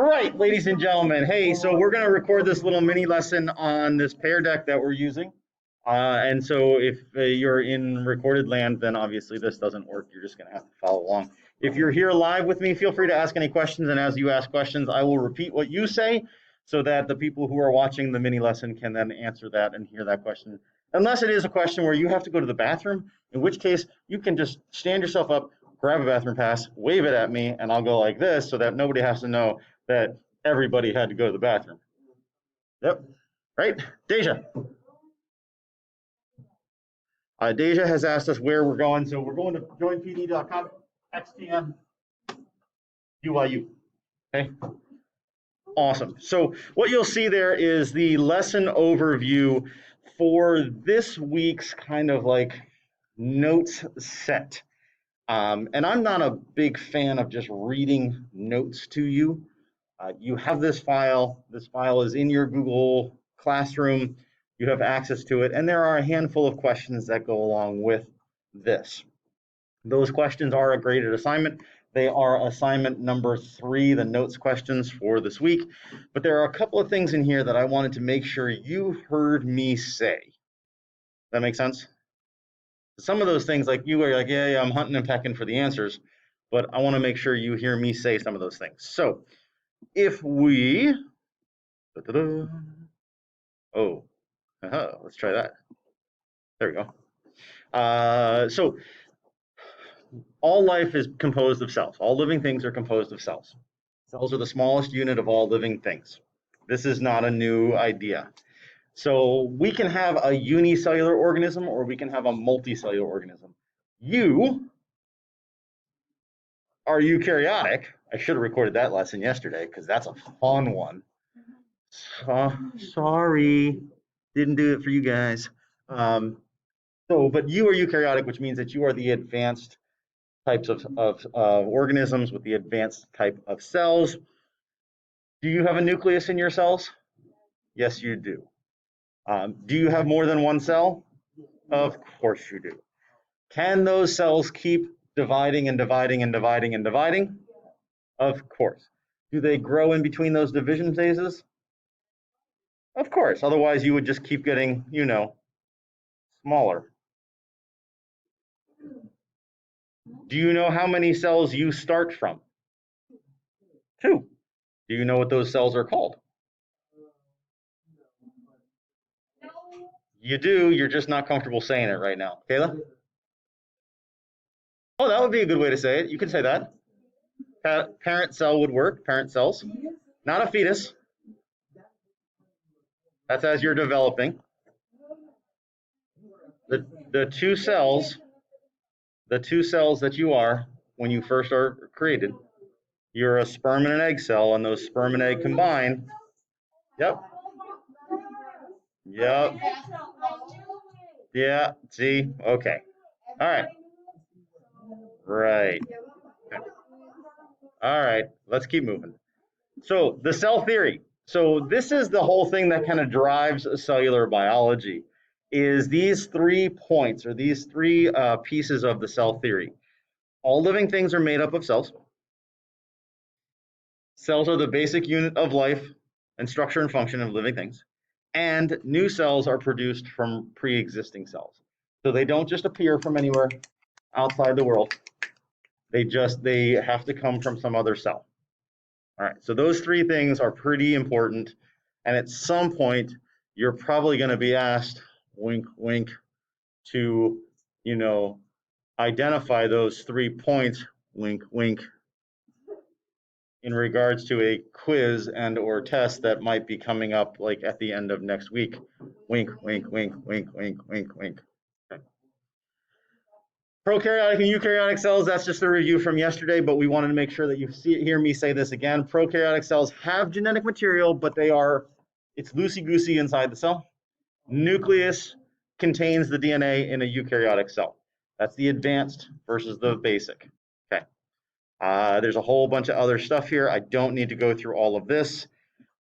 Right, ladies and gentlemen. Hey, so we're going to record this little mini lesson on this pear deck that we're using. And so if you're in recorded land, then obviously this doesn't work. You're just going to have to follow along. If you're here live with me, feel free to ask any questions. And as you ask questions, I will repeat what you say so that the people who are watching the mini lesson can then answer that and hear that question. Unless it is a question where you have to go to the bathroom, in which case you can just stand yourself up, grab a bathroom pass, wave it at me, and I'll go like this so that nobody has to know that everybody had to go to the bathroom. Yep, right? Deja. Deja has asked us where we're going, so we're going to joinpd.com, XTM, UYU. Okay, awesome. So what you'll see there is the lesson overview for this week's kind of like notes set. And I'm not a big fan of just reading notes to you. You have this file. This file is in your Google Classroom. You have access to it, and there are a handful of questions that go along with this. Those questions are a graded assignment. They are assignment number 3, the notes questions for this week. But there are a couple of things in here that I wanted to make sure you heard me say. That make sense? Some of those things, like you are like, yeah, I'm hunting and pecking for the answers, but I want to make sure you hear me say some of those things. So if we, let's try that. There we go. So all life is composed of cells. All living things are composed of cells. Cells are the smallest unit of all living things. This is not a new idea. So we can have a unicellular organism or we can have a multicellular organism. You are eukaryotic. I should have recorded that lesson yesterday because that's a fun one. Sorry, didn't do it for you guys. But you are eukaryotic, which means that you are the advanced types of organisms with the advanced type of cells. Do you have a nucleus in your cells? Yes, you do. Do you have more than one cell? Of course you do. Can those cells keep dividing and dividing and dividing and dividing? Of course. Do they grow in between those division phases? Of course. Otherwise, you would just keep getting, smaller. Do you know how many cells you start from? 2. Do you know what those cells are called? You do, you're just not comfortable saying it right now. Kayla? Oh, that would be a good way to say it. You could say that. Parent cell would work, parent cells. Not a fetus. That's as you're developing. The two cells that you are when you first are created, you're a sperm and an egg cell, and those sperm and egg combine. Yep. Yeah, see? Okay. All right. Right. All right, let's keep moving. So the cell theory. So this is the whole thing that kind of drives cellular biology, is these 3 points or these 3 pieces of the cell theory. All living things are made up of cells. Cells are the basic unit of life and structure and function of living things. And new cells are produced from pre-existing cells. So they don't just appear from anywhere outside the world. They have to come from some other cell. All right, so those 3 things are pretty important. And at some point, you're probably going to be asked, wink, wink, to, identify those 3 points, wink, wink, in regards to a quiz and or test that might be coming up like at the end of next week. Wink, wink, wink, wink, wink, wink, wink. Okay. Prokaryotic and eukaryotic cells, that's just a review from yesterday, but we wanted to make sure that you hear me say this again. Prokaryotic cells have genetic material, but it's loosey-goosey inside the cell. Nucleus contains the DNA in a eukaryotic cell. That's the advanced versus the basic. Okay. There's a whole bunch of other stuff here. I don't need to go through all of this.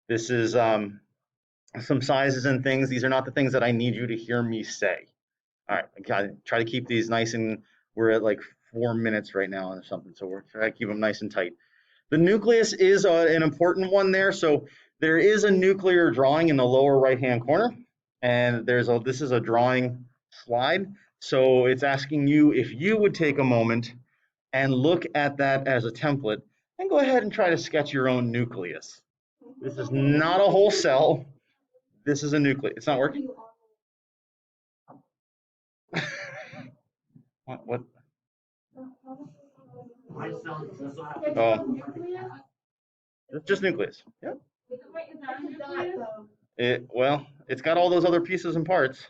This is some sizes and things. These are not the things that I need you to hear me say. All right, I gotta try to keep these nice, and we're at like 4 minutes right now or something, so we're trying to keep them nice and tight. The nucleus is an important one there. So there is a nuclear drawing in the lower right-hand corner, and this is a drawing slide. So it's asking you if you would take a moment and look at that as a template and go ahead and try to sketch your own nucleus. This is not a whole cell. This is a nucleus. It's not working? What? Oh, it's just nucleus. Yeah. Well, it's got all those other pieces and parts.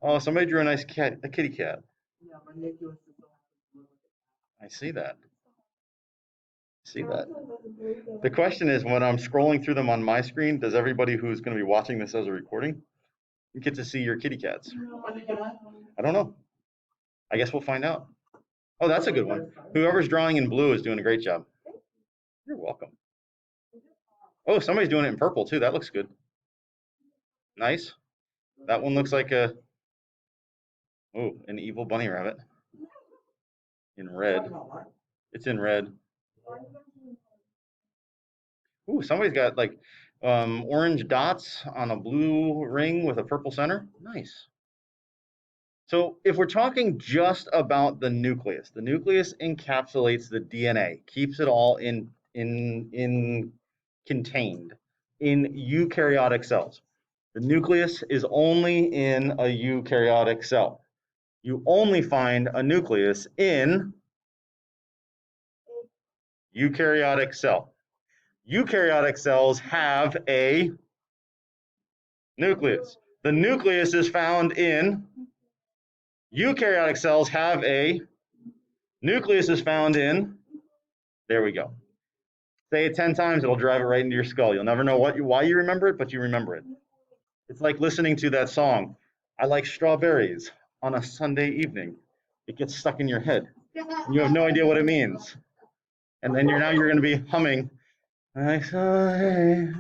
Oh, somebody drew a nice cat, a kitty cat. I see that. See that. The question is, when I'm scrolling through them on my screen, does everybody who's going to be watching this as a recording get to see your kitty cats? I don't know. I guess we'll find out. Oh, that's a good one. Whoever's drawing in blue is doing a great job. You're welcome. Oh, somebody's doing it in purple too. That looks good. Nice. That one looks like an evil bunny rabbit. In red. It's in red. Ooh, somebody's got like orange dots on a blue ring with a purple center. Nice. So if we're talking just about the nucleus encapsulates the DNA, keeps it all contained in eukaryotic cells. The nucleus is only in a eukaryotic cell. You only find a nucleus in eukaryotic cell. Eukaryotic cells have a nucleus. The nucleus is found in eukaryotic cells have a nucleus is found in, there we go. Say it 10 times, it'll drive it right into your skull. You'll never know why you remember it, but you remember it. It's like listening to that song, I like strawberries on a Sunday evening. It gets stuck in your head. And you have no idea what it means. And then you're going to be humming, I saw it,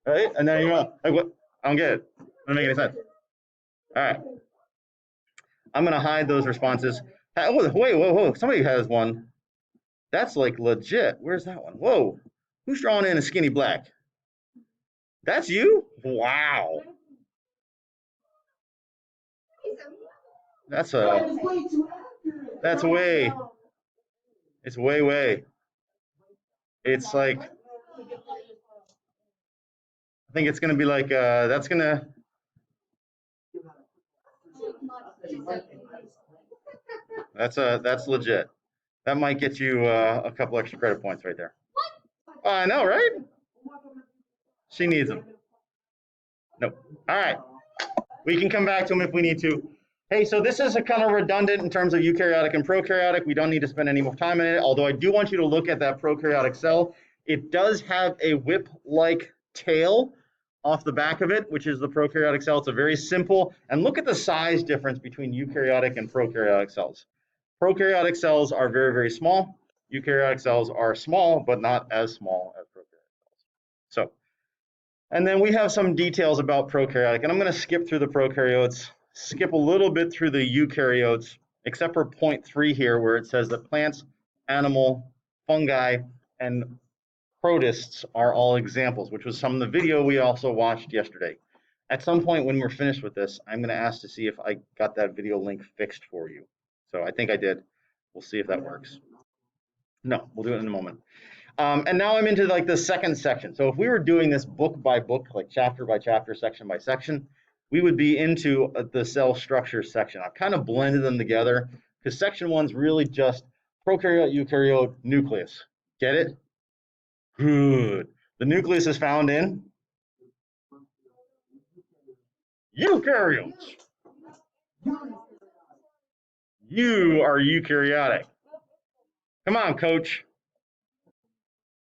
right? And then you're like, what? I don't get it. It doesn't make any sense. All right. I'm going to hide those responses. Oh, wait, whoa. Somebody has one. That's like legit. Where's that one? Whoa. Who's drawing in a skinny black? That's you? Wow. That's way. It's way. It's like, I think it's going to be like, that's going to. That's legit. That might get you a couple extra credit points right there. I know, right? She needs them. Nope. All right. We can come back to them if we need to. Hey, so this is a kind of redundant in terms of eukaryotic and prokaryotic. We don't need to spend any more time on it, although I do want you to look at that prokaryotic cell. It does have a whip-like tail off the back of it, which is the prokaryotic cell. It's a very simple, and look at the size difference between eukaryotic and prokaryotic cells. Prokaryotic cells are very, very small. Eukaryotic cells are small, but not as small as prokaryotic cells. So, and then we have some details about prokaryotic, and I'm going to skip through the prokaryotes, skip a little bit through the eukaryotes, except for point 3 here, where it says that plants, animal, fungi, and protists are all examples, which was some of the video we also watched yesterday. At some point when we're finished with this, I'm going to ask to see if I got that video link fixed for you. So I think I did. We'll see if that works. No, we'll do it in a moment. And now I'm into like the second section. So if we were doing this book by book, like chapter by chapter, section by section, we would be into the cell structure section. I've kind of blended them together because section 1's really just prokaryote, eukaryote, nucleus. Get it? Good. The nucleus is found in eukaryotes. You are eukaryotic. Come on, coach.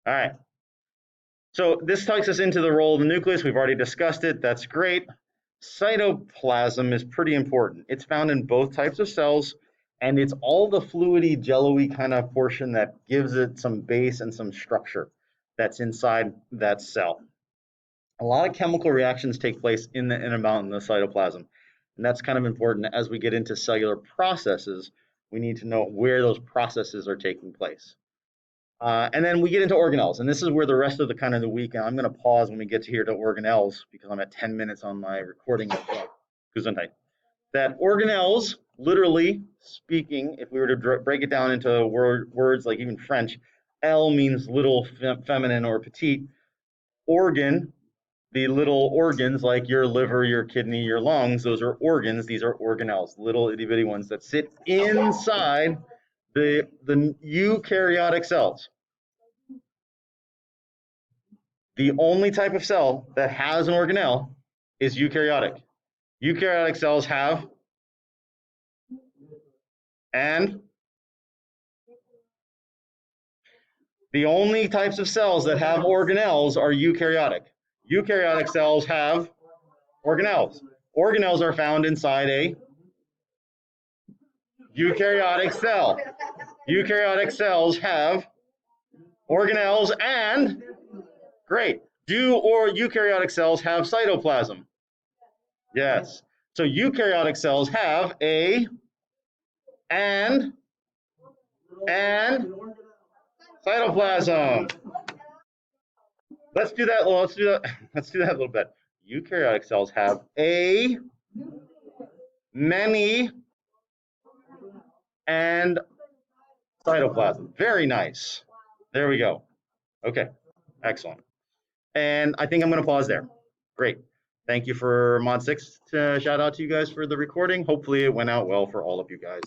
All right. So this takes us into the role of the nucleus. We've already discussed it. That's great. Cytoplasm is pretty important. It's found in both types of cells, and it's all the fluidy, jello-y kind of portion that gives it some base and some structure that's inside that cell. A lot of chemical reactions take place in and about the cytoplasm, and that's kind of important as we get into cellular processes We need to know where those processes are taking place. And then we get into organelles, and this is where the rest of the kind of the week, and I'm going to pause when we get to here to organelles because I'm at 10 minutes on my recording of Gesundheit. That organelles, literally speaking, if we were to break it down into words like even French, L means little, feminine, or petite. Organ, the little organs like your liver, your kidney, your lungs, those are organs. These are organelles, little itty bitty ones that sit inside the eukaryotic cells. The only type of cell that has an organelle is eukaryotic. Eukaryotic cells have and the only types of cells that have organelles are eukaryotic. Eukaryotic cells have organelles. Organelles are found inside a eukaryotic cell. Eukaryotic cells have organelles and, great, do or eukaryotic cells have cytoplasm? Yes. So eukaryotic cells have a and cytoplasm. Let's do that. Let's do that a little bit. Eukaryotic cells have a, many, and cytoplasm. Very nice. There we go. Okay, excellent. And I think I'm going to pause there. Great. Thank you for Mod 6. Shout out to you guys for the recording. Hopefully it went out well for all of you guys.